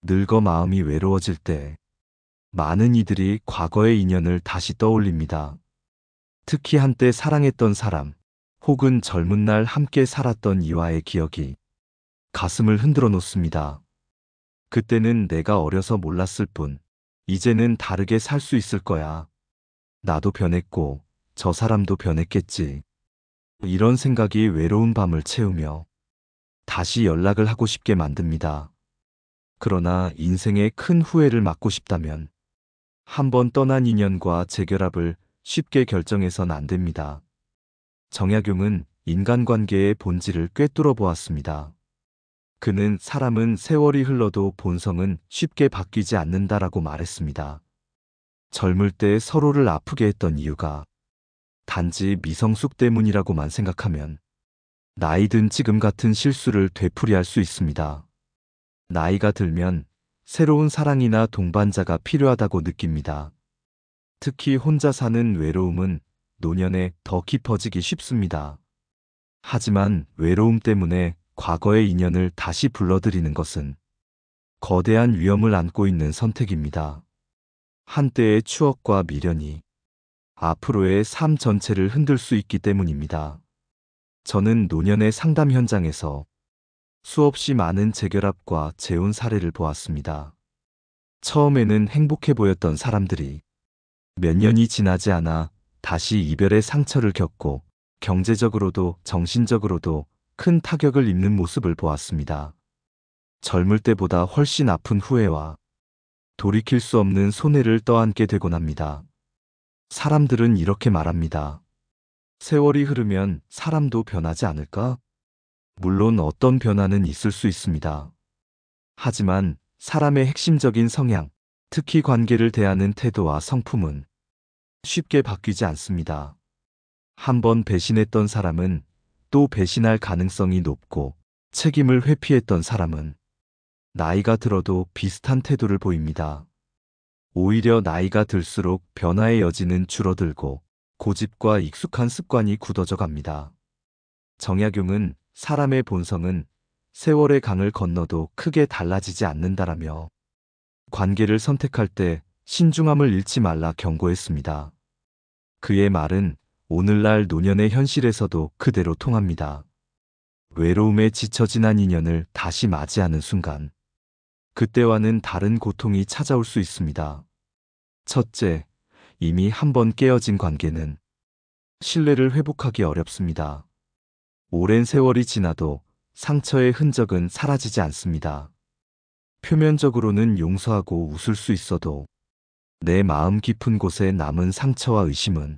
늙어 마음이 외로워질 때 많은 이들이 과거의 인연을 다시 떠올립니다. 특히 한때 사랑했던 사람, 혹은 젊은 날 함께 살았던 이와의 기억이 가슴을 흔들어 놓습니다. 그때는 내가 어려서 몰랐을 뿐, 이제는 다르게 살 수 있을 거야. 나도 변했고, 저 사람도 변했겠지. 이런 생각이 외로운 밤을 채우며 다시 연락을 하고 싶게 만듭니다. 그러나 인생의 큰 후회를 막고 싶다면 한번 떠난 인연과 재결합을 쉽게 결정해선 안 됩니다. 정약용은 인간관계의 본질을 꿰뚫어 보았습니다. 그는 사람은 세월이 흘러도 본성은 쉽게 바뀌지 않는다라고 말했습니다. 젊을 때 서로를 아프게 했던 이유가 단지 미성숙 때문이라고만 생각하면 나이 든 지금 같은 실수를 되풀이할 수 있습니다. 나이가 들면 새로운 사랑이나 동반자가 필요하다고 느낍니다. 특히 혼자 사는 외로움은 노년에 더 깊어지기 쉽습니다. 하지만 외로움 때문에 과거의 인연을 다시 불러들이는 것은 거대한 위험을 안고 있는 선택입니다. 한때의 추억과 미련이 앞으로의 삶 전체를 흔들 수 있기 때문입니다. 저는 노년의 상담 현장에서 수없이 많은 재결합과 재혼 사례를 보았습니다. 처음에는 행복해 보였던 사람들이 몇 년이 지나지 않아 다시 이별의 상처를 겪고 경제적으로도 정신적으로도 큰 타격을 입는 모습을 보았습니다. 젊을 때보다 훨씬 아픈 후회와 돌이킬 수 없는 손해를 떠안게 되곤 합니다. 사람들은 이렇게 말합니다. 세월이 흐르면 사람도 변하지 않을까? 물론 어떤 변화는 있을 수 있습니다. 하지만 사람의 핵심적인 성향, 특히 관계를 대하는 태도와 성품은 쉽게 바뀌지 않습니다. 한번 배신했던 사람은 또 배신할 가능성이 높고, 책임을 회피했던 사람은 나이가 들어도 비슷한 태도를 보입니다. 오히려 나이가 들수록 변화의 여지는 줄어들고 고집과 익숙한 습관이 굳어져 갑니다. 정약용은 사람의 본성은 세월의 강을 건너도 크게 달라지지 않는다라며 관계를 선택할 때 신중함을 잃지 말라 경고했습니다. 그의 말은 오늘날 노년의 현실에서도 그대로 통합니다. 외로움에 지쳐 지난 인연을 다시 맞이하는 순간, 그때와는 다른 고통이 찾아올 수 있습니다. 첫째, 이미 한번 깨어진 관계는 신뢰를 회복하기 어렵습니다. 오랜 세월이 지나도 상처의 흔적은 사라지지 않습니다. 표면적으로는 용서하고 웃을 수 있어도 내 마음 깊은 곳에 남은 상처와 의심은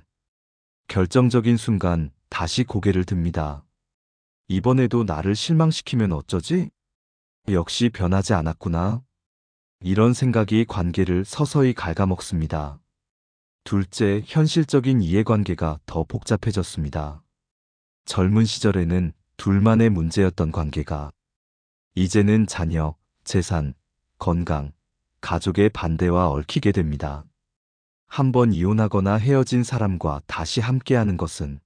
결정적인 순간 다시 고개를 듭니다. 이번에도 나를 실망시키면 어쩌지? 역시 변하지 않았구나. 이런 생각이 관계를 서서히 갉아먹습니다. 둘째, 현실적인 이해관계가 더 복잡해졌습니다. 젊은 시절에는 둘만의 문제였던 관계가 이제는 자녀, 재산, 건강, 가족의 반대와 얽히게 됩니다. 한번 이혼하거나 헤어진 사람과 다시 함께하는 것은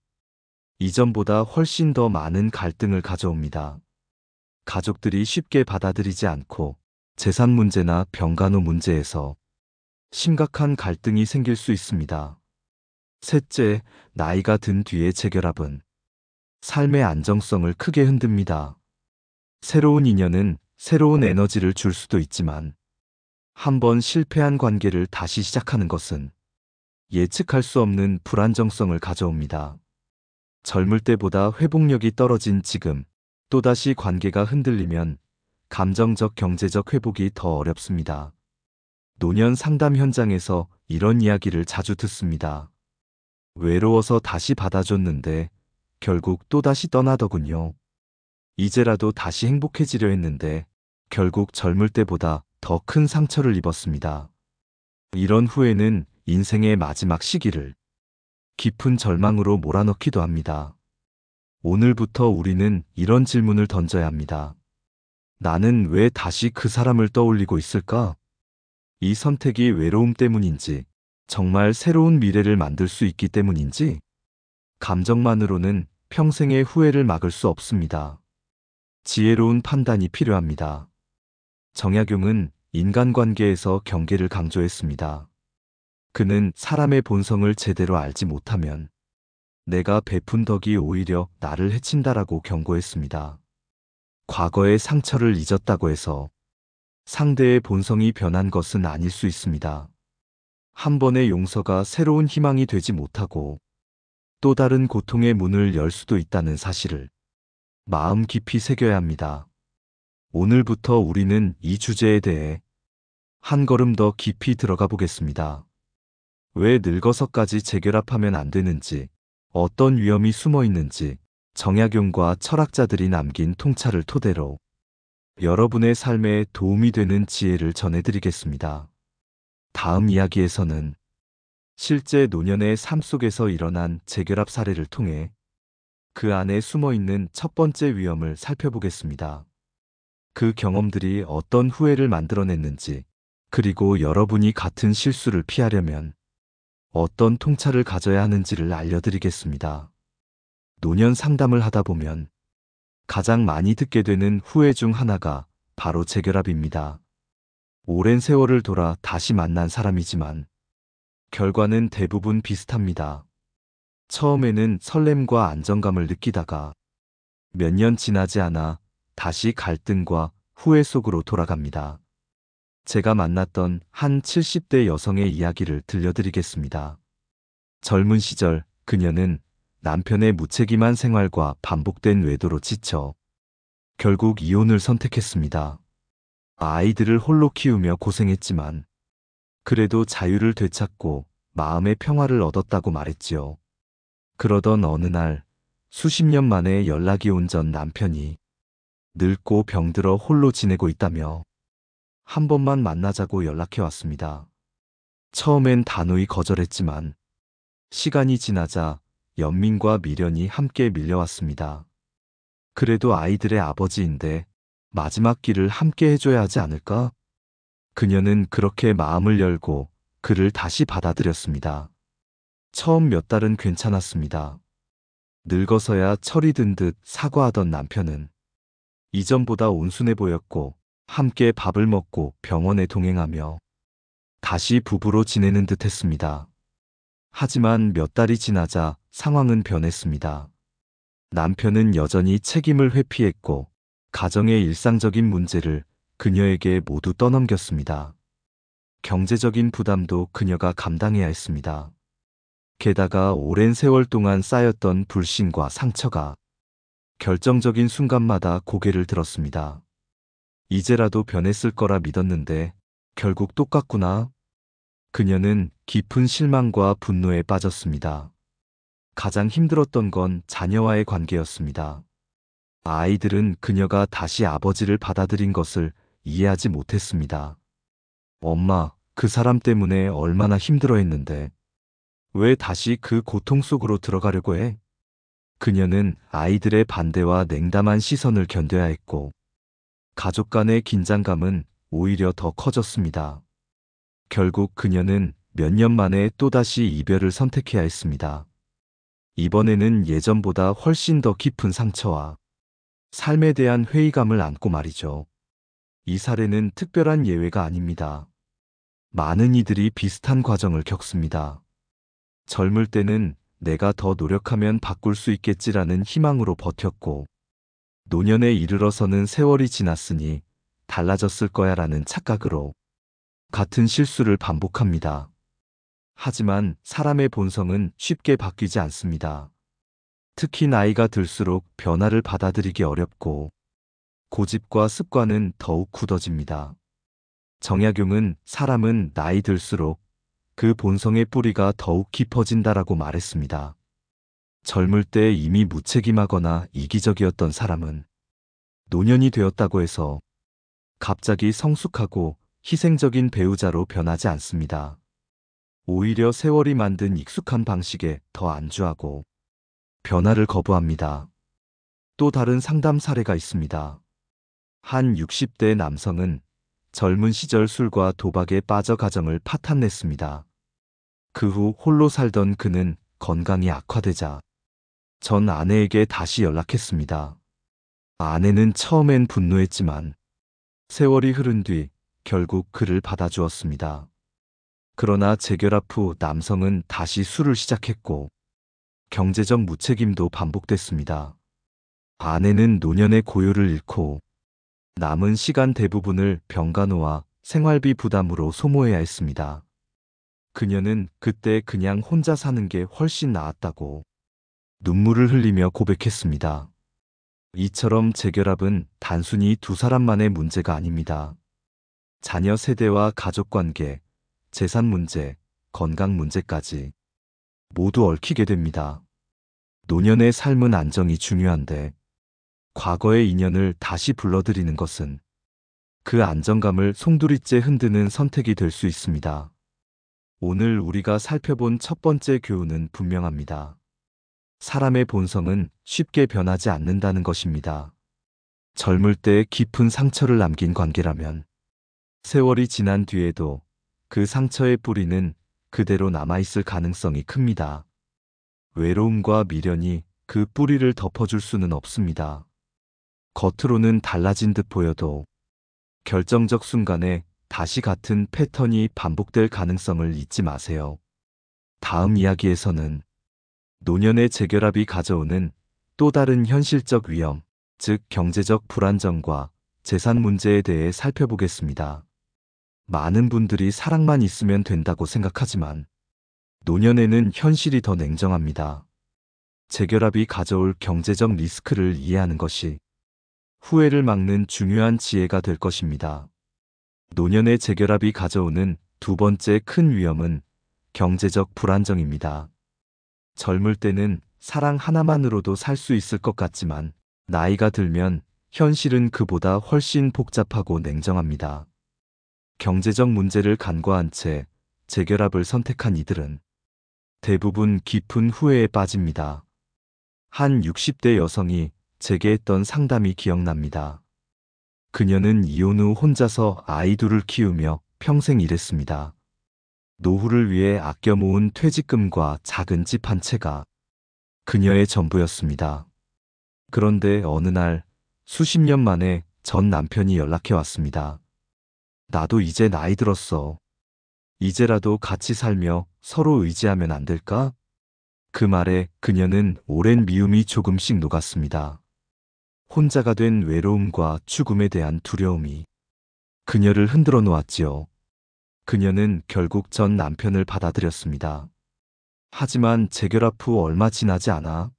이전보다 훨씬 더 많은 갈등을 가져옵니다. 가족들이 쉽게 받아들이지 않고 재산 문제나 병간호 문제에서 심각한 갈등이 생길 수 있습니다. 셋째, 나이가 든 뒤의 재결합은 삶의 안정성을 크게 흔듭니다. 새로운 인연은 새로운 에너지를 줄 수도 있지만 한번 실패한 관계를 다시 시작하는 것은 예측할 수 없는 불안정성을 가져옵니다. 젊을 때보다 회복력이 떨어진 지금, 또다시 관계가 흔들리면 감정적, 경제적 회복이 더 어렵습니다. 노년 상담 현장에서 이런 이야기를 자주 듣습니다. 외로워서 다시 받아줬는데 결국 또다시 떠나더군요. 이제라도 다시 행복해지려 했는데 결국 젊을 때보다 더 큰 상처를 입었습니다. 이런 후회는 인생의 마지막 시기를 깊은 절망으로 몰아넣기도 합니다. 오늘부터 우리는 이런 질문을 던져야 합니다. 나는 왜 다시 그 사람을 떠올리고 있을까? 이 선택이 외로움 때문인지, 정말 새로운 미래를 만들 수 있기 때문인지, 감정만으로는 평생의 후회를 막을 수 없습니다. 지혜로운 판단이 필요합니다. 정약용은 인간관계에서 경계를 강조했습니다. 그는 사람의 본성을 제대로 알지 못하면 내가 베푼 덕이 오히려 나를 해친다라고 경고했습니다. 과거의 상처를 잊었다고 해서 상대의 본성이 변한 것은 아닐 수 있습니다. 한 번의 용서가 새로운 희망이 되지 못하고 또 다른 고통의 문을 열 수도 있다는 사실을 마음 깊이 새겨야 합니다. 오늘부터 우리는 이 주제에 대해 한 걸음 더 깊이 들어가 보겠습니다. 왜 늙어서까지 재결합하면 안 되는지, 어떤 위험이 숨어 있는지, 정약용과 철학자들이 남긴 통찰을 토대로 여러분의 삶에 도움이 되는 지혜를 전해드리겠습니다. 다음 이야기에서는 실제 노년의 삶 속에서 일어난 재결합 사례를 통해 그 안에 숨어 있는 첫 번째 위험을 살펴보겠습니다. 그 경험들이 어떤 후회를 만들어냈는지, 그리고 여러분이 같은 실수를 피하려면 어떤 통찰을 가져야 하는지를 알려드리겠습니다. 노년 상담을 하다 보면 가장 많이 듣게 되는 후회 중 하나가 바로 재결합입니다. 오랜 세월을 돌아 다시 만난 사람이지만 결과는 대부분 비슷합니다. 처음에는 설렘과 안정감을 느끼다가 몇 년 지나지 않아 다시 갈등과 후회 속으로 돌아갑니다. 제가 만났던 한 70대 여성의 이야기를 들려드리겠습니다. 젊은 시절 그녀는 남편의 무책임한 생활과 반복된 외도로 지쳐 결국 이혼을 선택했습니다. 아이들을 홀로 키우며 고생했지만 그래도 자유를 되찾고 마음의 평화를 얻었다고 말했지요. 그러던 어느 날 수십 년 만에 연락이 온 전 남편이 늙고 병들어 홀로 지내고 있다며 한 번만 만나자고 연락해 왔습니다. 처음엔 단호히 거절했지만 시간이 지나자 연민과 미련이 함께 밀려왔습니다. 그래도 아이들의 아버지인데 마지막 길을 함께 해줘야 하지 않을까? 그녀는 그렇게 마음을 열고 그를 다시 받아들였습니다. 처음 몇 달은 괜찮았습니다. 늙어서야 철이 든 듯 사과하던 남편은 이전보다 온순해 보였고 함께 밥을 먹고 병원에 동행하며 다시 부부로 지내는 듯 했습니다. 하지만 몇 달이 지나자 상황은 변했습니다. 남편은 여전히 책임을 회피했고 가정의 일상적인 문제를 그녀에게 모두 떠넘겼습니다. 경제적인 부담도 그녀가 감당해야 했습니다. 게다가 오랜 세월 동안 쌓였던 불신과 상처가 결정적인 순간마다 고개를 들었습니다. 이제라도 변했을 거라 믿었는데 결국 똑같구나. 그녀는 깊은 실망과 분노에 빠졌습니다. 가장 힘들었던 건 자녀와의 관계였습니다. 아이들은 그녀가 다시 아버지를 받아들인 것을 이해하지 못했습니다. 엄마, 그 사람 때문에 얼마나 힘들어했는데 왜 다시 그 고통 속으로 들어가려고 해? 그녀는 아이들의 반대와 냉담한 시선을 견뎌야 했고 가족 간의 긴장감은 오히려 더 커졌습니다. 결국 그녀는 몇 년 만에 또다시 이별을 선택해야 했습니다. 이번에는 예전보다 훨씬 더 깊은 상처와 삶에 대한 회의감을 안고 말이죠. 이 사례는 특별한 예외가 아닙니다. 많은 이들이 비슷한 과정을 겪습니다. 젊을 때는 내가 더 노력하면 바꿀 수 있겠지라는 희망으로 버텼고, 노년에 이르러서는 세월이 지났으니 달라졌을 거야라는 착각으로 같은 실수를 반복합니다. 하지만 사람의 본성은 쉽게 바뀌지 않습니다. 특히 나이가 들수록 변화를 받아들이기 어렵고 고집과 습관은 더욱 굳어집니다. 정약용은 사람은 나이 들수록 그 본성의 뿌리가 더욱 깊어진다라고 말했습니다. 젊을 때 이미 무책임하거나 이기적이었던 사람은 노년이 되었다고 해서 갑자기 성숙하고 희생적인 배우자로 변하지 않습니다. 오히려 세월이 만든 익숙한 방식에 더 안주하고 변화를 거부합니다. 또 다른 상담 사례가 있습니다. 한 60대 남성은 젊은 시절 술과 도박에 빠져 가정을 파탄냈습니다. 그 후 홀로 살던 그는 건강이 악화되자 전 아내에게 다시 연락했습니다. 아내는 처음엔 분노했지만 세월이 흐른 뒤 결국 그를 받아주었습니다. 그러나 재결합 후 남성은 다시 술을 시작했고 경제적 무책임도 반복됐습니다. 아내는 노년의 고요를 잃고 남은 시간 대부분을 병간호와 생활비 부담으로 소모해야 했습니다. 그녀는 그때 그냥 혼자 사는 게 훨씬 나았다고 눈물을 흘리며 고백했습니다. 이처럼 재결합은 단순히 두 사람만의 문제가 아닙니다. 자녀 세대와 가족 관계, 재산 문제, 건강 문제까지 모두 얽히게 됩니다. 노년의 삶은 안정이 중요한데 과거의 인연을 다시 불러들이는 것은 그 안정감을 송두리째 흔드는 선택이 될 수 있습니다. 오늘 우리가 살펴본 첫 번째 교훈은 분명합니다. 사람의 본성은 쉽게 변하지 않는다는 것입니다. 젊을 때 깊은 상처를 남긴 관계라면 세월이 지난 뒤에도 그 상처의 뿌리는 그대로 남아있을 가능성이 큽니다. 외로움과 미련이 그 뿌리를 덮어줄 수는 없습니다. 겉으로는 달라진 듯 보여도 결정적 순간에 다시 같은 패턴이 반복될 가능성을 잊지 마세요. 다음 이야기에서는 노년의 재결합이 가져오는 또 다른 현실적 위험, 즉 경제적 불안정과 재산 문제에 대해 살펴보겠습니다. 많은 분들이 사랑만 있으면 된다고 생각하지만 노년에는 현실이 더 냉정합니다. 재결합이 가져올 경제적 리스크를 이해하는 것이 후회를 막는 중요한 지혜가 될 것입니다. 노년의 재결합이 가져오는 두 번째 큰 위험은 경제적 불안정입니다. 젊을 때는 사랑 하나만으로도 살 수 있을 것 같지만 나이가 들면 현실은 그보다 훨씬 복잡하고 냉정합니다. 경제적 문제를 간과한 채 재결합을 선택한 이들은 대부분 깊은 후회에 빠집니다. 한 60대 여성이 제게 했던 상담이 기억납니다. 그녀는 이혼 후 혼자서 아이 둘을 키우며 평생 일했습니다. 노후를 위해 아껴 모은 퇴직금과 작은 집 한 채가 그녀의 전부였습니다. 그런데 어느 날 수십 년 만에 전 남편이 연락해 왔습니다. 나도 이제 나이 들었어. 이제라도 같이 살며 서로 의지하면 안 될까? 그 말에 그녀는 오랜 미움이 조금씩 녹았습니다. 혼자가 된 외로움과 죽음에 대한 두려움이 그녀를 흔들어 놓았지요. 그녀는 결국 전 남편을 받아들였습니다. 하지만 재결합 후 얼마 지나지 않아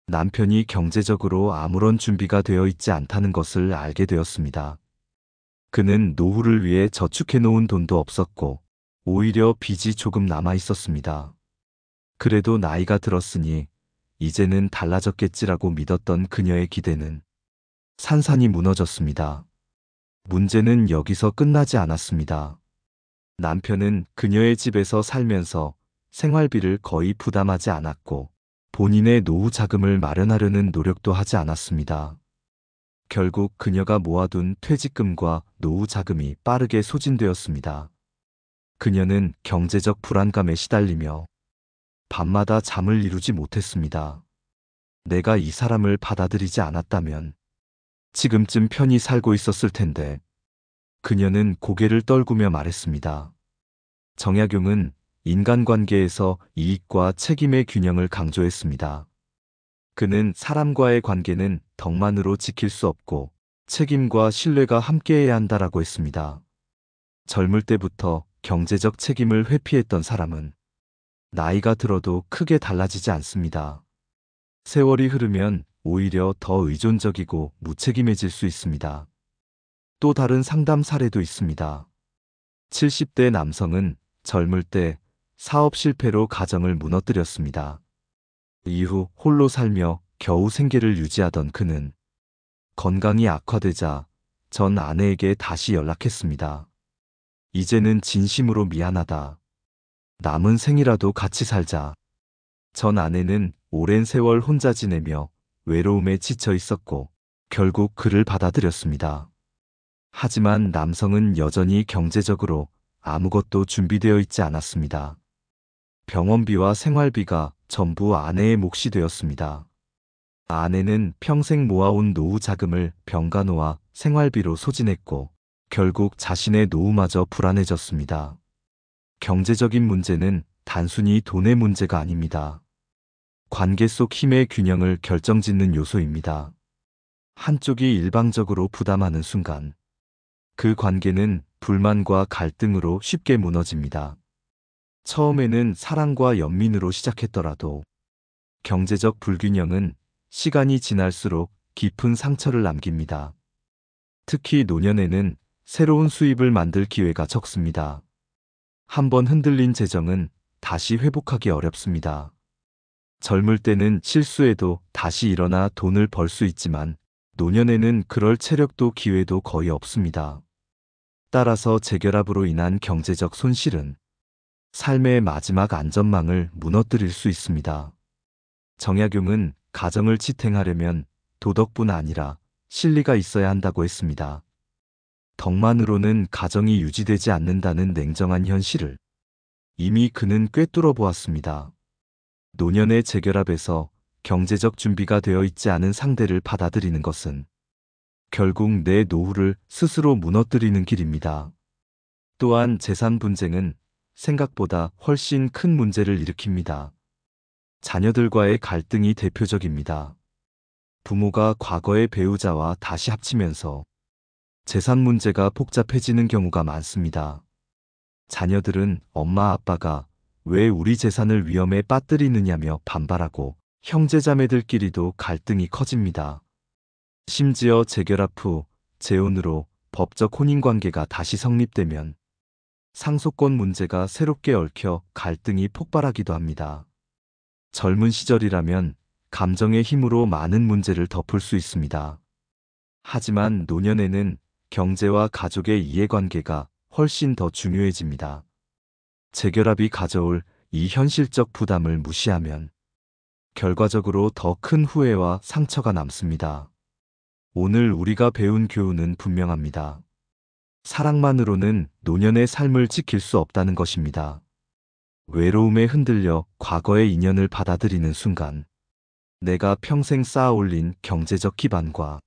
남편이 경제적으로 아무런 준비가 되어 있지 않다는 것을 알게 되었습니다. 그는 노후를 위해 저축해 놓은 돈도 없었고 오히려 빚이 조금 남아 있었습니다. 그래도 나이가 들었으니 이제는 달라졌겠지라고 믿었던 그녀의 기대는 산산이 무너졌습니다. 문제는 여기서 끝나지 않았습니다. 남편은 그녀의 집에서 살면서 생활비를 거의 부담하지 않았고 본인의 노후 자금을 마련하려는 노력도 하지 않았습니다. 결국 그녀가 모아둔 퇴직금과 노후 자금이 빠르게 소진되었습니다. 그녀는 경제적 불안감에 시달리며 밤마다 잠을 이루지 못했습니다. 내가 이 사람을 받아들이지 않았다면 지금쯤 편히 살고 있었을 텐데. 그녀는 고개를 떨구며 말했습니다. 정약용은 인간관계에서 이익과 책임의 균형을 강조했습니다. 그는 사람과의 관계는 덕만으로 지킬 수 없고 책임과 신뢰가 함께해야 한다라고 했습니다. 젊을 때부터 경제적 책임을 회피했던 사람은 나이가 들어도 크게 달라지지 않습니다. 세월이 흐르면 오히려 더 의존적이고 무책임해질 수 있습니다. 또 다른 상담 사례도 있습니다. 70대 남성은 젊을 때 사업 실패로 가정을 무너뜨렸습니다. 이후 홀로 살며 겨우 생계를 유지하던 그는 건강이 악화되자 전 아내에게 다시 연락했습니다. 이제는 진심으로 미안하다. 남은 생이라도 같이 살자. 전 아내는 오랜 세월 혼자 지내며 외로움에 지쳐 있었고 결국 그를 받아들였습니다. 하지만 남성은 여전히 경제적으로 아무것도 준비되어 있지 않았습니다. 병원비와 생활비가 전부 아내의 몫이 되었습니다. 아내는 평생 모아온 노후 자금을 병간호와 생활비로 소진했고 결국 자신의 노후마저 불안해졌습니다. 경제적인 문제는 단순히 돈의 문제가 아닙니다. 관계 속 힘의 균형을 결정짓는 요소입니다. 한쪽이 일방적으로 부담하는 순간 그 관계는 불만과 갈등으로 쉽게 무너집니다. 처음에는 사랑과 연민으로 시작했더라도 경제적 불균형은 시간이 지날수록 깊은 상처를 남깁니다. 특히 노년에는 새로운 수입을 만들 기회가 적습니다. 한번 흔들린 재정은 다시 회복하기 어렵습니다. 젊을 때는 실수해도 다시 일어나 돈을 벌 수 있지만 노년에는 그럴 체력도 기회도 거의 없습니다. 따라서 재결합으로 인한 경제적 손실은 삶의 마지막 안전망을 무너뜨릴 수 있습니다. 정약용은 가정을 지탱하려면 도덕뿐 아니라 실리가 있어야 한다고 했습니다. 덕만으로는 가정이 유지되지 않는다는 냉정한 현실을 이미 그는 꿰뚫어 보았습니다. 노년의 재결합에서 경제적 준비가 되어 있지 않은 상대를 받아들이는 것은 결국 내 노후를 스스로 무너뜨리는 길입니다. 또한 재산 분쟁은 생각보다 훨씬 큰 문제를 일으킵니다. 자녀들과의 갈등이 대표적입니다. 부모가 과거의 배우자와 다시 합치면서 재산 문제가 복잡해지는 경우가 많습니다. 자녀들은 엄마 아빠가 왜 우리 재산을 위험에 빠뜨리느냐며 반발하고 형제자매들끼리도 갈등이 커집니다. 심지어 재결합 후 재혼으로 법적 혼인관계가 다시 성립되면 상속권 문제가 새롭게 얽혀 갈등이 폭발하기도 합니다. 젊은 시절이라면 감정의 힘으로 많은 문제를 덮을 수 있습니다. 하지만 노년에는 경제와 가족의 이해관계가 훨씬 더 중요해집니다. 재결합이 가져올 이 현실적 부담을 무시하면 결과적으로 더 큰 후회와 상처가 남습니다. 오늘 우리가 배운 교훈은 분명합니다. 사랑만으로는 노년의 삶을 지킬 수 없다는 것입니다. 외로움에 흔들려 과거의 인연을 받아들이는 순간 내가 평생 쌓아 올린 경제적 기반과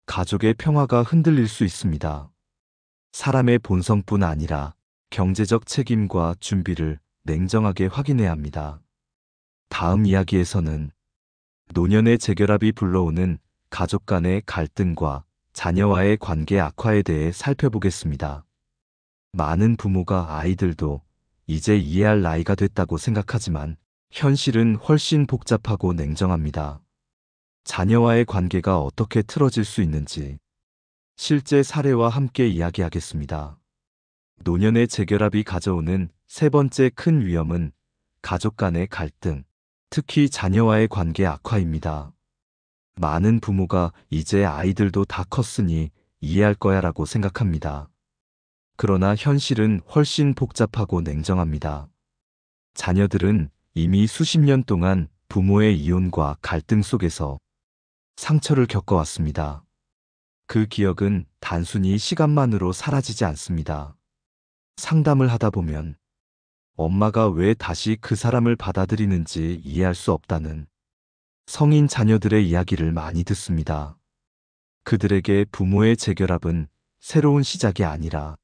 가족의 평화가 흔들릴 수 있습니다. 사람의 본성뿐 아니라 경제적 책임과 준비를 냉정하게 확인해야 합니다. 다음 이야기에서는 노년의 재결합이 불러오는 가족 간의 갈등과 자녀와의 관계 악화에 대해 살펴보겠습니다. 많은 부모가 아이들도 이제 이해할 나이가 됐다고 생각하지만 현실은 훨씬 복잡하고 냉정합니다. 자녀와의 관계가 어떻게 틀어질 수 있는지 실제 사례와 함께 이야기하겠습니다. 노년의 재결합이 가져오는 세 번째 큰 위험은 가족 간의 갈등, 특히 자녀와의 관계 악화입니다. 많은 부모가 이제 아이들도 다 컸으니 이해할 거야 라고 생각합니다. 그러나 현실은 훨씬 복잡하고 냉정합니다. 자녀들은 이미 수십 년 동안 부모의 이혼과 갈등 속에서 상처를 겪어왔습니다. 그 기억은 단순히 시간만으로 사라지지 않습니다. 상담을 하다 보면 엄마가 왜 다시 그 사람을 받아들이는지 이해할 수 없다는 성인 자녀들의 이야기를 많이 듣습니다. 그들에게 부모의 재결합은 새로운 시작이 아니라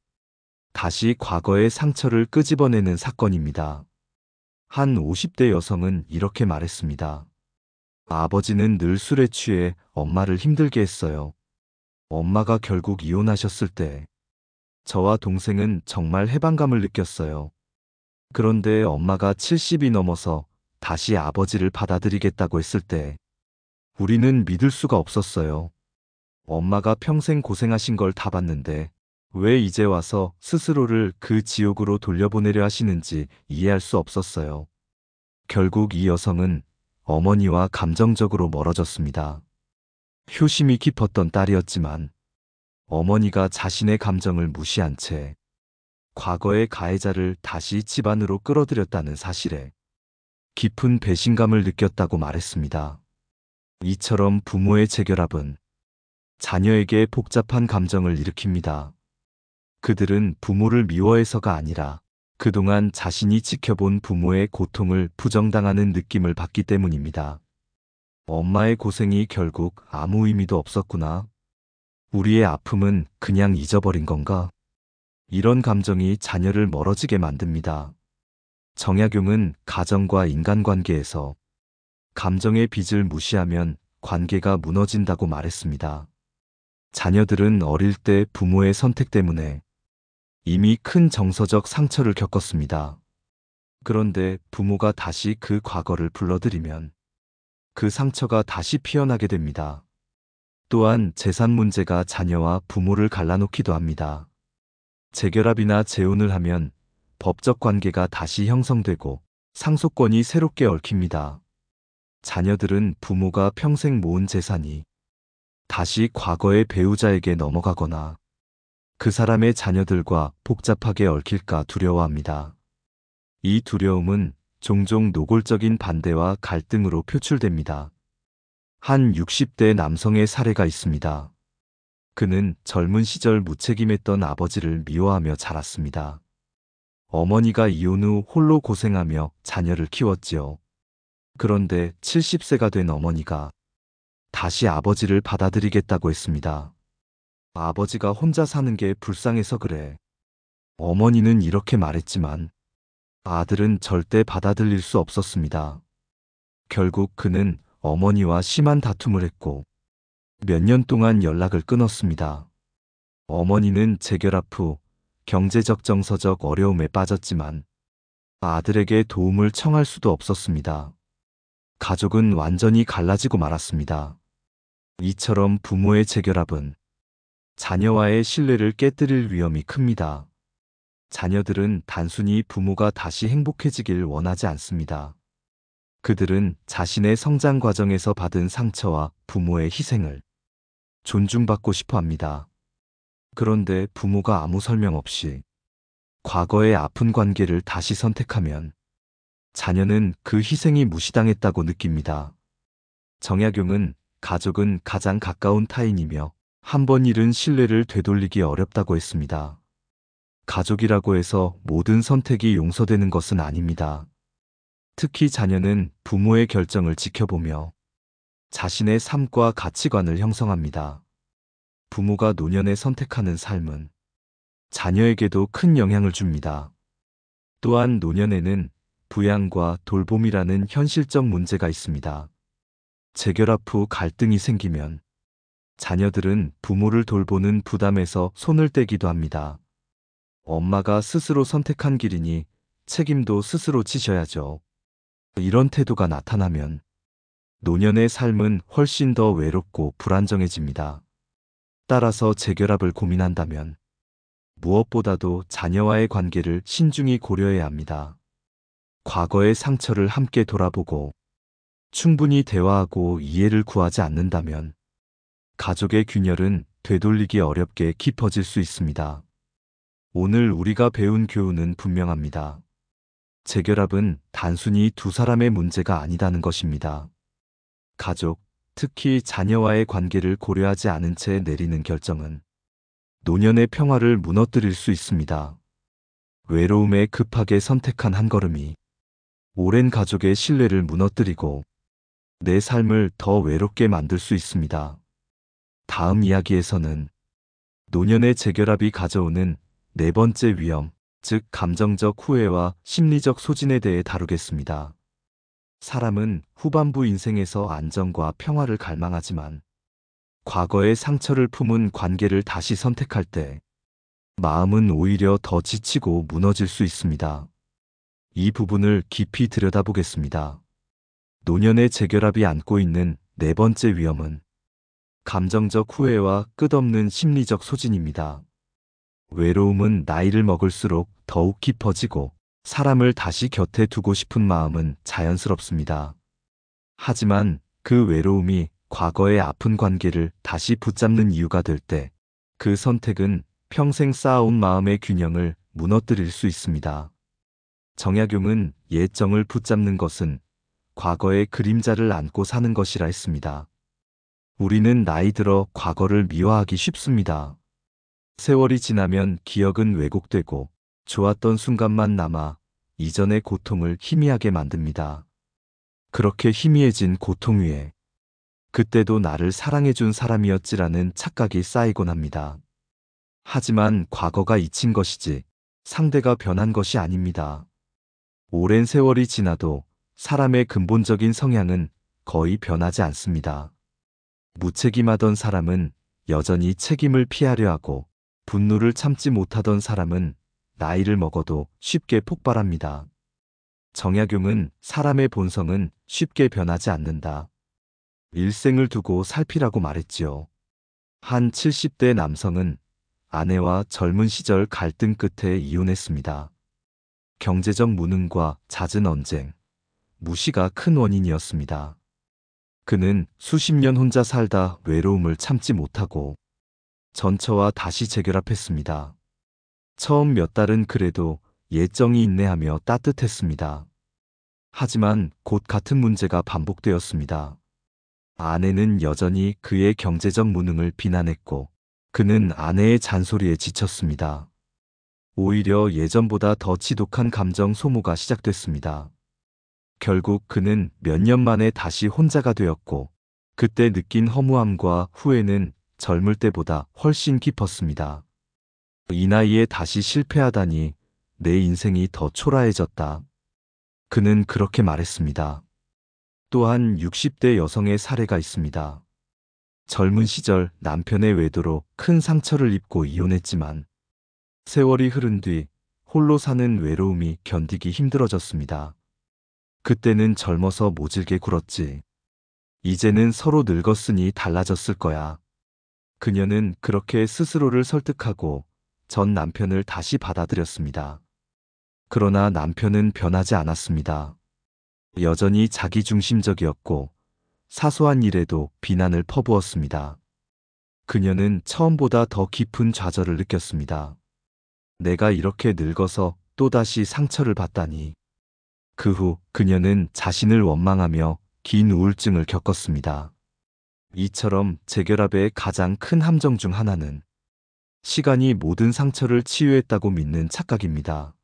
다시 과거의 상처를 끄집어내는 사건입니다. 한 50대 여성은 이렇게 말했습니다. 아버지는 늘 술에 취해 엄마를 힘들게 했어요. 엄마가 결국 이혼하셨을 때 저와 동생은 정말 해방감을 느꼈어요. 그런데 엄마가 70이 넘어서 다시 아버지를 받아들이겠다고 했을 때 우리는 믿을 수가 없었어요. 엄마가 평생 고생하신 걸 다 봤는데 왜 이제 와서 스스로를 그 지옥으로 돌려보내려 하시는지 이해할 수 없었어요. 결국 이 여성은 어머니와 감정적으로 멀어졌습니다. 효심이 깊었던 딸이었지만 어머니가 자신의 감정을 무시한 채 과거의 가해자를 다시 집안으로 끌어들였다는 사실에 깊은 배신감을 느꼈다고 말했습니다. 이처럼 부모의 재결합은 자녀에게 복잡한 감정을 일으킵니다. 그들은 부모를 미워해서가 아니라 그동안 자신이 지켜본 부모의 고통을 부정당하는 느낌을 받기 때문입니다. 엄마의 고생이 결국 아무 의미도 없었구나. 우리의 아픔은 그냥 잊어버린 건가? 이런 감정이 자녀를 멀어지게 만듭니다. 정약용은 가정과 인간관계에서 감정의 빚을 무시하면 관계가 무너진다고 말했습니다. 자녀들은 어릴 때 부모의 선택 때문에 이미 큰 정서적 상처를 겪었습니다. 그런데 부모가 다시 그 과거를 불러들이면 그 상처가 다시 피어나게 됩니다. 또한 재산 문제가 자녀와 부모를 갈라놓기도 합니다. 재결합이나 재혼을 하면 법적 관계가 다시 형성되고 상속권이 새롭게 얽힙니다. 자녀들은 부모가 평생 모은 재산이 다시 과거의 배우자에게 넘어가거나 그 사람의 자녀들과 복잡하게 얽힐까 두려워합니다. 이 두려움은 종종 노골적인 반대와 갈등으로 표출됩니다. 한 60대 남성의 사례가 있습니다. 그는 젊은 시절 무책임했던 아버지를 미워하며 자랐습니다. 어머니가 이혼 후 홀로 고생하며 자녀를 키웠지요. 그런데 70세가 된 어머니가 다시 아버지를 받아들이겠다고 했습니다. 아버지가 혼자 사는 게 불쌍해서 그래. 어머니는 이렇게 말했지만 아들은 절대 받아들일 수 없었습니다. 결국 그는 어머니와 심한 다툼을 했고 몇 년 동안 연락을 끊었습니다. 어머니는 재결합 후 경제적 정서적 어려움에 빠졌지만 아들에게 도움을 청할 수도 없었습니다. 가족은 완전히 갈라지고 말았습니다. 이처럼 부모의 재결합은 자녀와의 신뢰를 깨뜨릴 위험이 큽니다. 자녀들은 단순히 부모가 다시 행복해지길 원하지 않습니다. 그들은 자신의 성장 과정에서 받은 상처와 부모의 희생을 존중받고 싶어 합니다. 그런데 부모가 아무 설명 없이 과거의 아픈 관계를 다시 선택하면 자녀는 그 희생이 무시당했다고 느낍니다. 정약용은 가족은 가장 가까운 타인이며 한 번 잃은 신뢰를 되돌리기 어렵다고 했습니다. 가족이라고 해서 모든 선택이 용서되는 것은 아닙니다. 특히 자녀는 부모의 결정을 지켜보며 자신의 삶과 가치관을 형성합니다. 부모가 노년에 선택하는 삶은 자녀에게도 큰 영향을 줍니다. 또한 노년에는 부양과 돌봄이라는 현실적 문제가 있습니다. 재결합 후 갈등이 생기면 자녀들은 부모를 돌보는 부담에서 손을 떼기도 합니다. 엄마가 스스로 선택한 길이니 책임도 스스로 지셔야죠. 이런 태도가 나타나면 노년의 삶은 훨씬 더 외롭고 불안정해집니다. 따라서 재결합을 고민한다면 무엇보다도 자녀와의 관계를 신중히 고려해야 합니다. 과거의 상처를 함께 돌아보고 충분히 대화하고 이해를 구하지 않는다면 가족의 균열은 되돌리기 어렵게 깊어질 수 있습니다. 오늘 우리가 배운 교훈은 분명합니다. 재결합은 단순히 두 사람의 문제가 아니다는 것입니다. 가족, 특히 자녀와의 관계를 고려하지 않은 채 내리는 결정은 노년의 평화를 무너뜨릴 수 있습니다. 외로움에 급하게 선택한 한 걸음이 오랜 가족의 신뢰를 무너뜨리고 내 삶을 더 외롭게 만들 수 있습니다. 다음 이야기에서는 노년의 재결합이 가져오는 네 번째 위험, 즉 감정적 후회와 심리적 소진에 대해 다루겠습니다. 사람은 후반부 인생에서 안정과 평화를 갈망하지만 과거의 상처를 품은 관계를 다시 선택할 때 마음은 오히려 더 지치고 무너질 수 있습니다. 이 부분을 깊이 들여다보겠습니다. 노년의 재결합이 안고 있는 네 번째 위험은 감정적 후회와 끝없는 심리적 소진입니다. 외로움은 나이를 먹을수록 더욱 깊어지고 사람을 다시 곁에 두고 싶은 마음은 자연스럽습니다. 하지만 그 외로움이 과거의 아픈 관계를 다시 붙잡는 이유가 될 때 그 선택은 평생 쌓아온 마음의 균형을 무너뜨릴 수 있습니다. 정약용은 옛 정을 붙잡는 것은 과거의 그림자를 안고 사는 것이라 했습니다. 우리는 나이 들어 과거를 미화하기 쉽습니다. 세월이 지나면 기억은 왜곡되고 좋았던 순간만 남아 이전의 고통을 희미하게 만듭니다. 그렇게 희미해진 고통 위에 그때도 나를 사랑해준 사람이었지라는 착각이 쌓이곤 합니다. 하지만 과거가 잊힌 것이지 상대가 변한 것이 아닙니다. 오랜 세월이 지나도 사람의 근본적인 성향은 거의 변하지 않습니다. 무책임하던 사람은 여전히 책임을 피하려 하고, 분노를 참지 못하던 사람은 나이를 먹어도 쉽게 폭발합니다. 정약용은 사람의 본성은 쉽게 변하지 않는다. 일생을 두고 살피라고 말했지요. 한 70대 남성은 아내와 젊은 시절 갈등 끝에 이혼했습니다. 경제적 무능과 잦은 언쟁, 무시가 큰 원인이었습니다. 그는 수십 년 혼자 살다 외로움을 참지 못하고 전처와 다시 재결합했습니다. 처음 몇 달은 그래도 예정이 인내하며 따뜻했습니다. 하지만 곧 같은 문제가 반복되었습니다. 아내는 여전히 그의 경제적 무능을 비난했고, 그는 아내의 잔소리에 지쳤습니다. 오히려 예전보다 더 지독한 감정 소모가 시작됐습니다. 결국 그는 몇 년 만에 다시 혼자가 되었고, 그때 느낀 허무함과 후회는 젊을 때보다 훨씬 깊었습니다. 이 나이에 다시 실패하다니 내 인생이 더 초라해졌다. 그는 그렇게 말했습니다. 또한 60대 여성의 사례가 있습니다. 젊은 시절 남편의 외도로 큰 상처를 입고 이혼했지만 세월이 흐른 뒤 홀로 사는 외로움이 견디기 힘들어졌습니다. 그때는 젊어서 모질게 굴었지. 이제는 서로 늙었으니 달라졌을 거야. 그녀는 그렇게 스스로를 설득하고 전 남편을 다시 받아들였습니다. 그러나 남편은 변하지 않았습니다. 여전히 자기중심적이었고 사소한 일에도 비난을 퍼부었습니다. 그녀는 처음보다 더 깊은 좌절을 느꼈습니다. 내가 이렇게 늙어서 또다시 상처를 받다니. 그 후 그녀는 자신을 원망하며 긴 우울증을 겪었습니다. 이처럼 재결합의 가장 큰 함정 중 하나는 시간이 모든 상처를 치유했다고 믿는 착각입니다.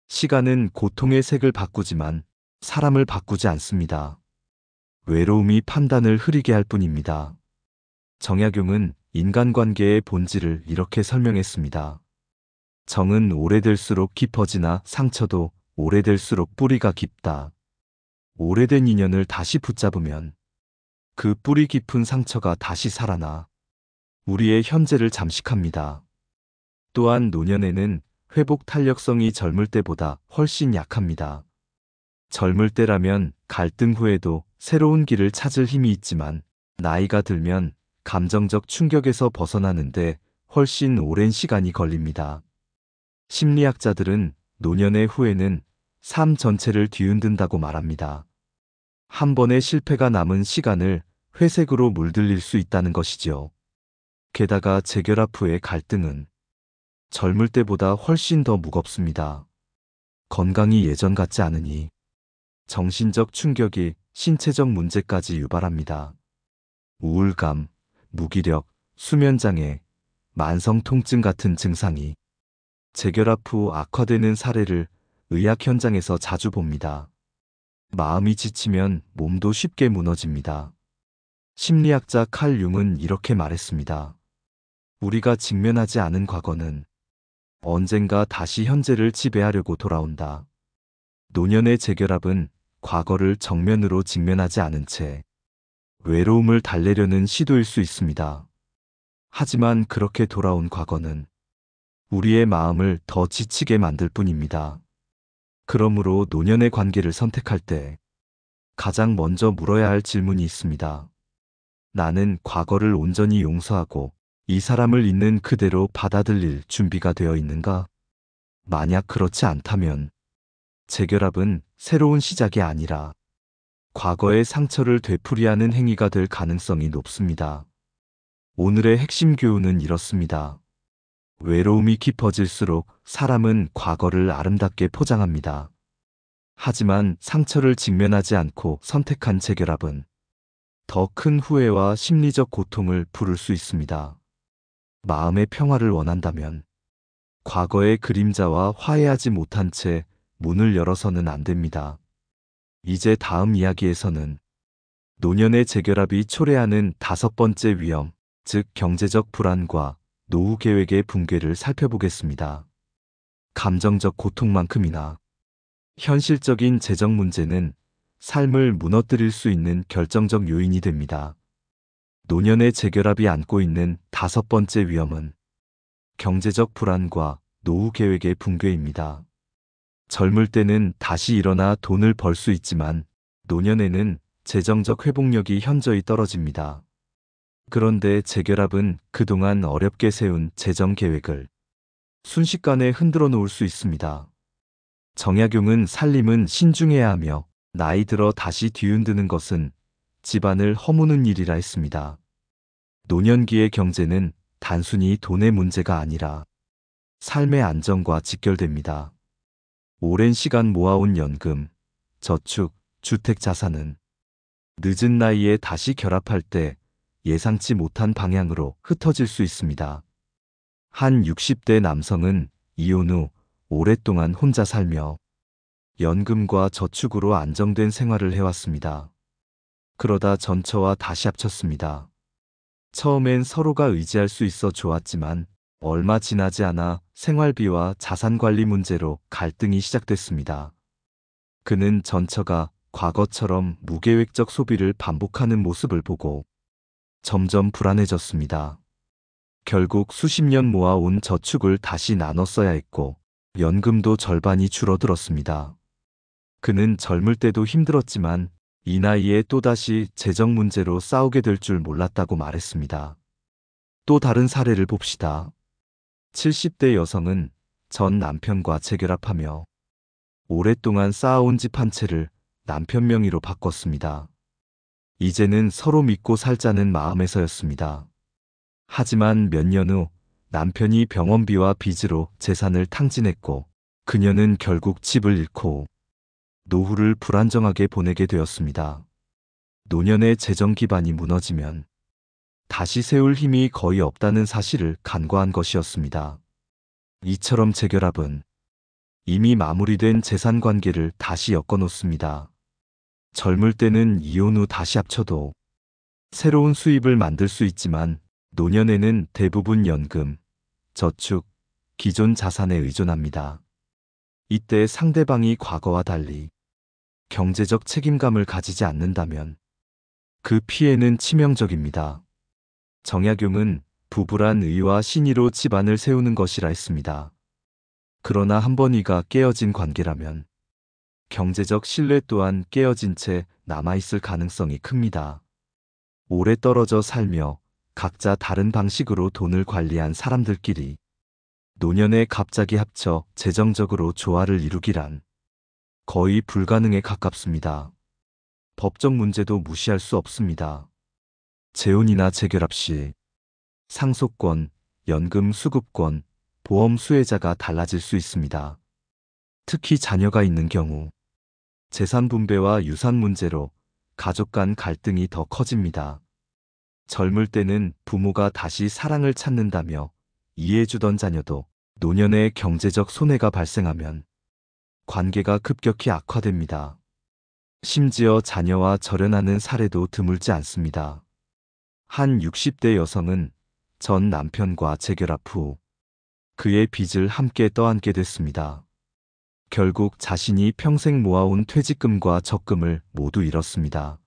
시간은 고통의 색을 바꾸지만 사람을 바꾸지 않습니다. 외로움이 판단을 흐리게 할 뿐입니다. 정약용은 인간관계의 본질을 이렇게 설명했습니다. 정은 오래될수록 깊어지나 상처도 오래될수록 뿌리가 깊다. 오래된 인연을 다시 붙잡으면 그 뿌리 깊은 상처가 다시 살아나 우리의 현재를 잠식합니다. 또한 노년에는 회복 탄력성이 젊을 때보다 훨씬 약합니다. 젊을 때라면 갈등 후에도 새로운 길을 찾을 힘이 있지만 나이가 들면 감정적 충격에서 벗어나는데 훨씬 오랜 시간이 걸립니다. 심리학자들은 노년의 후에는 삶 전체를 뒤흔든다고 말합니다. 한 번의 실패가 남은 시간을 회색으로 물들일 수 있다는 것이지요. 게다가 재결합 후의 갈등은 젊을 때보다 훨씬 더 무겁습니다. 건강이 예전 같지 않으니 정신적 충격이 신체적 문제까지 유발합니다. 우울감, 무기력, 수면장애, 만성 통증 같은 증상이 재결합 후 악화되는 사례를 의학 현장에서 자주 봅니다. 마음이 지치면 몸도 쉽게 무너집니다. 심리학자 칼 융은 이렇게 말했습니다. 우리가 직면하지 않은 과거는 언젠가 다시 현재를 지배하려고 돌아온다. 노년의 재결합은 과거를 정면으로 직면하지 않은 채 외로움을 달래려는 시도일 수 있습니다. 하지만 그렇게 돌아온 과거는 우리의 마음을 더 지치게 만들 뿐입니다. 그러므로 노년의 관계를 선택할 때 가장 먼저 물어야 할 질문이 있습니다. 나는 과거를 온전히 용서하고 이 사람을 있는 그대로 받아들일 준비가 되어 있는가? 만약 그렇지 않다면 재결합은 새로운 시작이 아니라 과거의 상처를 되풀이하는 행위가 될 가능성이 높습니다. 오늘의 핵심 교훈은 이렇습니다. 외로움이 깊어질수록 사람은 과거를 아름답게 포장합니다. 하지만 상처를 직면하지 않고 선택한 재결합은 더 큰 후회와 심리적 고통을 부를 수 있습니다. 마음의 평화를 원한다면 과거의 그림자와 화해하지 못한 채 문을 열어서는 안 됩니다. 이제 다음 이야기에서는 노년의 재결합이 초래하는 다섯 번째 위험, 즉 경제적 불안과 노후 계획의 붕괴를 살펴보겠습니다. 감정적 고통만큼이나 현실적인 재정 문제는 삶을 무너뜨릴 수 있는 결정적 요인이 됩니다. 노년의 재결합이 안고 있는 다섯 번째 위험은 경제적 불안과 노후 계획의 붕괴입니다. 젊을 때는 다시 일어나 돈을 벌 수 있지만 노년에는 재정적 회복력이 현저히 떨어집니다. 그런데 재결합은 그동안 어렵게 세운 재정 계획을 순식간에 흔들어 놓을 수 있습니다. 정약용은 살림은 신중해야 하며 나이 들어 다시 뒤흔드는 것은 집안을 허무는 일이라 했습니다. 노년기의 경제는 단순히 돈의 문제가 아니라 삶의 안정과 직결됩니다. 오랜 시간 모아온 연금, 저축, 주택 자산은 늦은 나이에 다시 결합할 때 예상치 못한 방향으로 흩어질 수 있습니다. 한 60대 남성은 이혼 후 오랫동안 혼자 살며 연금과 저축으로 안정된 생활을 해왔습니다. 그러다 전처와 다시 합쳤습니다. 처음엔 서로가 의지할 수 있어 좋았지만 얼마 지나지 않아 생활비와 자산관리 문제로 갈등이 시작됐습니다. 그는 전처가 과거처럼 무계획적 소비를 반복하는 모습을 보고 점점 불안해졌습니다. 결국 수십 년 모아온 저축을 다시 나눠 써야 했고 연금도 절반이 줄어들었습니다. 그는 젊을 때도 힘들었지만 이 나이에 또다시 재정 문제로 싸우게 될 줄 몰랐다고 말했습니다. 또 다른 사례를 봅시다. 70대 여성은 전 남편과 재결합하며 오랫동안 쌓아온 집 한 채를 남편 명의로 바꿨습니다. 이제는 서로 믿고 살자는 마음에서였습니다. 하지만 몇 년 후 남편이 병원비와 빚으로 재산을 탕진했고 그녀는 결국 집을 잃고 노후를 불안정하게 보내게 되었습니다. 노년의 재정 기반이 무너지면 다시 세울 힘이 거의 없다는 사실을 간과한 것이었습니다. 이처럼 재결합은 이미 마무리된 재산 관계를 다시 엮어놓습니다. 젊을 때는 이혼 후 다시 합쳐도 새로운 수입을 만들 수 있지만 노년에는 대부분 연금, 저축, 기존 자산에 의존합니다. 이때 상대방이 과거와 달리 경제적 책임감을 가지지 않는다면 그 피해는 치명적입니다. 정약용은 부부란 의와 신의로 집안을 세우는 것이라 했습니다. 그러나 한 번 이가 깨어진 관계라면 경제적 신뢰 또한 깨어진 채 남아있을 가능성이 큽니다. 오래 떨어져 살며 각자 다른 방식으로 돈을 관리한 사람들끼리 노년에 갑자기 합쳐 재정적으로 조화를 이루기란 거의 불가능에 가깝습니다. 법적 문제도 무시할 수 없습니다. 재혼이나 재결합 시 상속권, 연금 수급권, 보험 수혜자가 달라질 수 있습니다. 특히 자녀가 있는 경우 재산 분배와 유산 문제로 가족 간 갈등이 더 커집니다. 젊을 때는 부모가 다시 사랑을 찾는다며 이해해주던 자녀도 노년에 경제적 손해가 발생하면 관계가 급격히 악화됩니다. 심지어 자녀와 절연하는 사례도 드물지 않습니다. 한 60대 여성은 전 남편과 재결합 후 그의 빚을 함께 떠안게 됐습니다. 결국 자신이 평생 모아온 퇴직금과 적금을 모두 잃었습니다.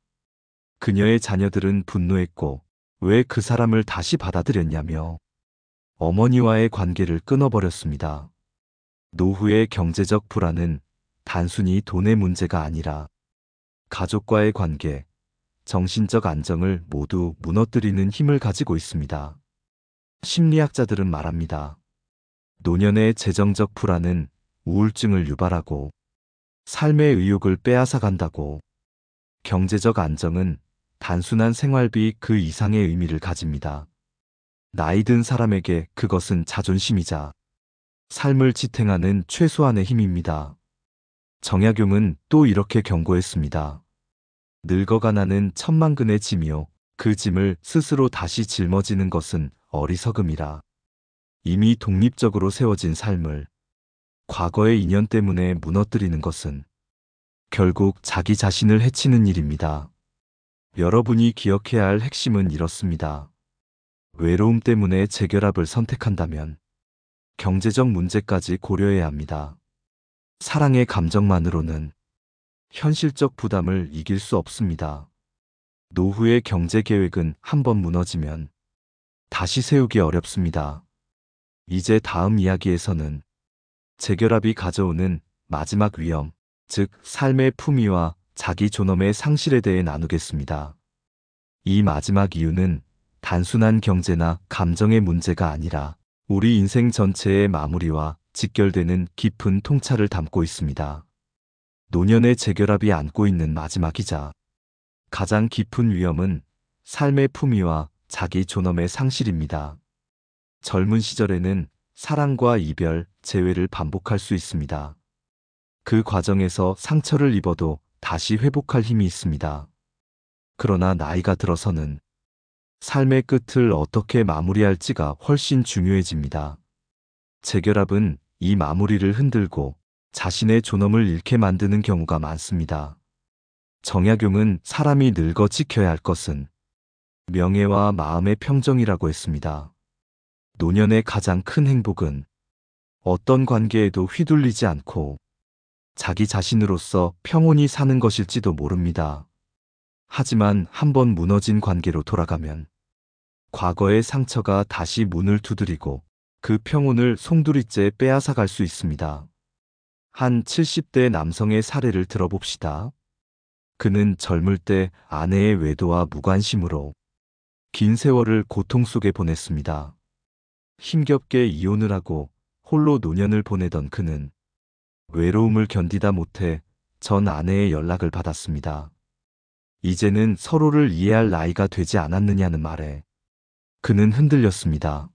그녀의 자녀들은 분노했고 왜 그 사람을 다시 받아들였냐며 어머니와의 관계를 끊어버렸습니다. 노후의 경제적 불안은 단순히 돈의 문제가 아니라 가족과의 관계, 정신적 안정을 모두 무너뜨리는 힘을 가지고 있습니다. 심리학자들은 말합니다. 노년의 재정적 불안은 우울증을 유발하고 삶의 의욕을 빼앗아간다고. 경제적 안정은 단순한 생활비 그 이상의 의미를 가집니다. 나이 든 사람에게 그것은 자존심이자 삶을 지탱하는 최소한의 힘입니다. 정약용은 또 이렇게 경고했습니다. 늙어가 나는 천만근의 짐이요 그 짐을 스스로 다시 짊어지는 것은 어리석음이라. 이미 독립적으로 세워진 삶을 과거의 인연 때문에 무너뜨리는 것은 결국 자기 자신을 해치는 일입니다. 여러분이 기억해야 할 핵심은 이렇습니다. 외로움 때문에 재결합을 선택한다면 경제적 문제까지 고려해야 합니다. 사랑의 감정만으로는 현실적 부담을 이길 수 없습니다. 노후의 경제 계획은 한번 무너지면 다시 세우기 어렵습니다. 이제 다음 이야기에서는 재결합이 가져오는 마지막 위험, 즉 삶의 품위와 자기 존엄의 상실에 대해 나누겠습니다. 이 마지막 이유는 단순한 경제나 감정의 문제가 아니라 우리 인생 전체의 마무리와 직결되는 깊은 통찰을 담고 있습니다. 노년의 재결합이 안고 있는 마지막이자 가장 깊은 위험은 삶의 품위와 자기 존엄의 상실입니다. 젊은 시절에는 사랑과 이별, 재회를 반복할 수 있습니다. 그 과정에서 상처를 입어도 다시 회복할 힘이 있습니다. 그러나 나이가 들어서는 삶의 끝을 어떻게 마무리할지가 훨씬 중요해집니다. 재결합은 이 마무리를 흔들고 자신의 존엄을 잃게 만드는 경우가 많습니다. 정약용은 사람이 늙어 지켜야 할 것은 명예와 마음의 평정이라고 했습니다. 노년의 가장 큰 행복은 어떤 관계에도 휘둘리지 않고 자기 자신으로서 평온히 사는 것일지도 모릅니다. 하지만 한번 무너진 관계로 돌아가면 과거의 상처가 다시 문을 두드리고 그 평온을 송두리째 빼앗아갈 수 있습니다. 한 70대 남성의 사례를 들어봅시다. 그는 젊을 때 아내의 외도와 무관심으로 긴 세월을 고통 속에 보냈습니다. 힘겹게 이혼을 하고 홀로 노년을 보내던 그는 외로움을 견디다 못해 전 아내의 연락을 받았습니다. 이제는 서로를 이해할 나이가 되지 않았느냐는 말에 그는 흔들렸습니다.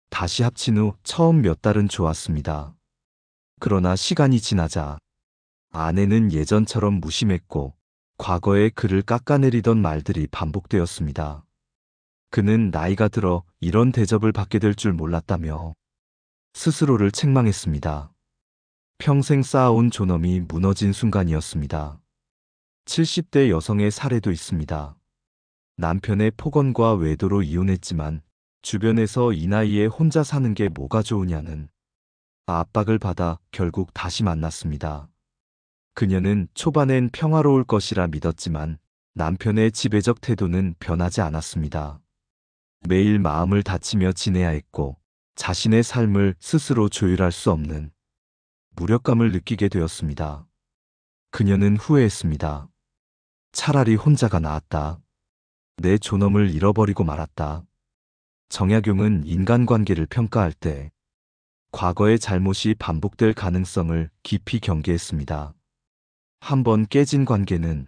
다시 합친 후 처음 몇 달은 좋았습니다. 그러나 시간이 지나자 아내는 예전처럼 무심했고 과거에 그를 깎아내리던 말들이 반복되었습니다. 그는 나이가 들어 이런 대접을 받게 될 줄 몰랐다며 스스로를 책망했습니다. 평생 쌓아온 존엄이 무너진 순간이었습니다. 70대 여성의 사례도 있습니다. 남편의 폭언과 외도로 이혼했지만 주변에서 이 나이에 혼자 사는 게 뭐가 좋으냐는 압박을 받아 결국 다시 만났습니다. 그녀는 초반엔 평화로울 것이라 믿었지만 남편의 지배적 태도는 변하지 않았습니다. 매일 마음을 다치며 지내야 했고 자신의 삶을 스스로 조율할 수 없는 무력감을 느끼게 되었습니다. 그녀는 후회했습니다. 차라리 혼자가 나았다. 내 존엄을 잃어버리고 말았다. 정약용은 인간관계를 평가할 때 과거의 잘못이 반복될 가능성을 깊이 경계했습니다. 한번 깨진 관계는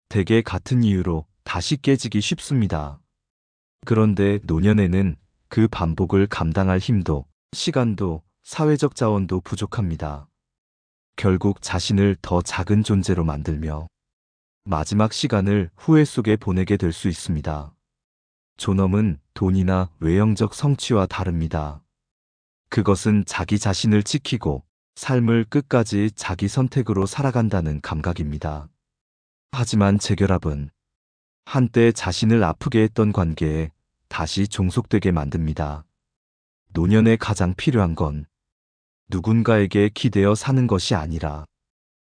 대개 같은 이유로 다시 깨지기 쉽습니다. 그런데 노년에는 그 반복을 감당할 힘도, 시간도, 사회적 자원도 부족합니다. 결국 자신을 더 작은 존재로 만들며 마지막 시간을 후회 속에 보내게 될 수 있습니다. 존엄은 돈이나 외형적 성취와 다릅니다. 그것은 자기 자신을 지키고 삶을 끝까지 자기 선택으로 살아간다는 감각입니다. 하지만 재결합은 한때 자신을 아프게 했던 관계에 다시 종속되게 만듭니다. 노년에 가장 필요한 건 누군가에게 기대어 사는 것이 아니라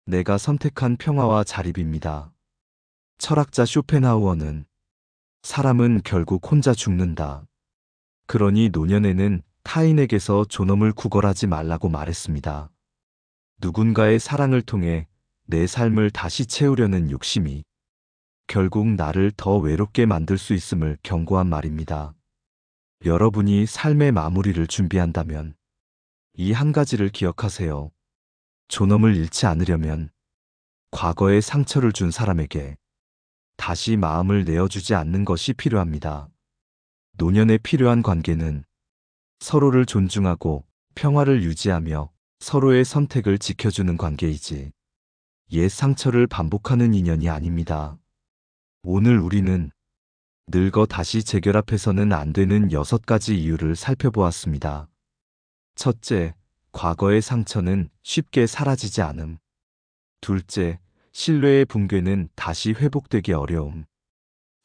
내가 선택한 평화와 자립입니다. 철학자 쇼펜하우어는 사람은 결국 혼자 죽는다. 그러니 노년에는 타인에게서 존엄을 구걸하지 말라고 말했습니다. 누군가의 사랑을 통해 내 삶을 다시 채우려는 욕심이 결국 나를 더 외롭게 만들 수 있음을 경고한 말입니다. 여러분이 삶의 마무리를 준비한다면 이 한 가지를 기억하세요. 존엄을 잃지 않으려면 과거의 상처를 준 사람에게 다시 마음을 내어주지 않는 것이 필요합니다. 노년에 필요한 관계는 서로를 존중하고 평화를 유지하며 서로의 선택을 지켜주는 관계이지 옛 상처를 반복하는 인연이 아닙니다. 오늘 우리는 늙어 다시 재결합해서는 안 되는 6가지 이유를 살펴보았습니다. 첫째, 과거의 상처는 쉽게 사라지지 않음. 둘째, 신뢰의 붕괴는 다시 회복되기 어려움.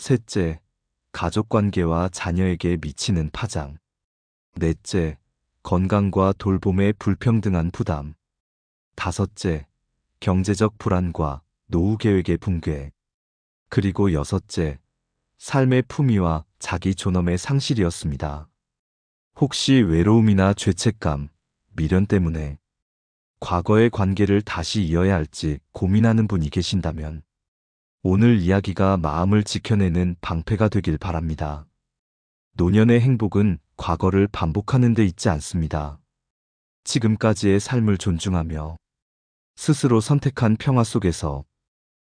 셋째, 가족관계와 자녀에게 미치는 파장. 넷째, 건강과 돌봄의 불평등한 부담. 다섯째, 경제적 불안과 노후 계획의 붕괴. 그리고 여섯째, 삶의 품위와 자기 존엄의 상실이었습니다. 혹시 외로움이나 죄책감, 미련 때문에 과거의 관계를 다시 이어야 할지 고민하는 분이 계신다면 오늘 이야기가 마음을 지켜내는 방패가 되길 바랍니다. 노년의 행복은 과거를 반복하는 데 있지 않습니다. 지금까지의 삶을 존중하며 스스로 선택한 평화 속에서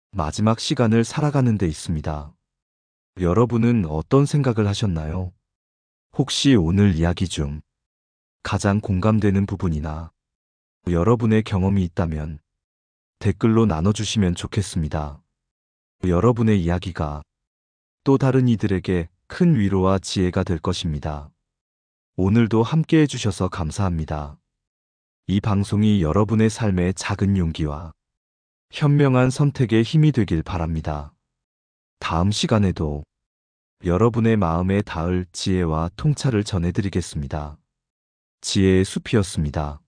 마지막 시간을 살아가는 데 있습니다. 여러분은 어떤 생각을 하셨나요? 혹시 오늘 이야기 중 가장 공감되는 부분이나 여러분의 경험이 있다면 댓글로 나눠주시면 좋겠습니다. 여러분의 이야기가 또 다른 이들에게 큰 위로와 지혜가 될 것입니다. 오늘도 함께 해주셔서 감사합니다. 이 방송이 여러분의 삶의 작은 용기와 현명한 선택의 힘이 되길 바랍니다. 다음 시간에도 여러분의 마음에 닿을 지혜와 통찰을 전해드리겠습니다. 지혜의 숲이었습니다.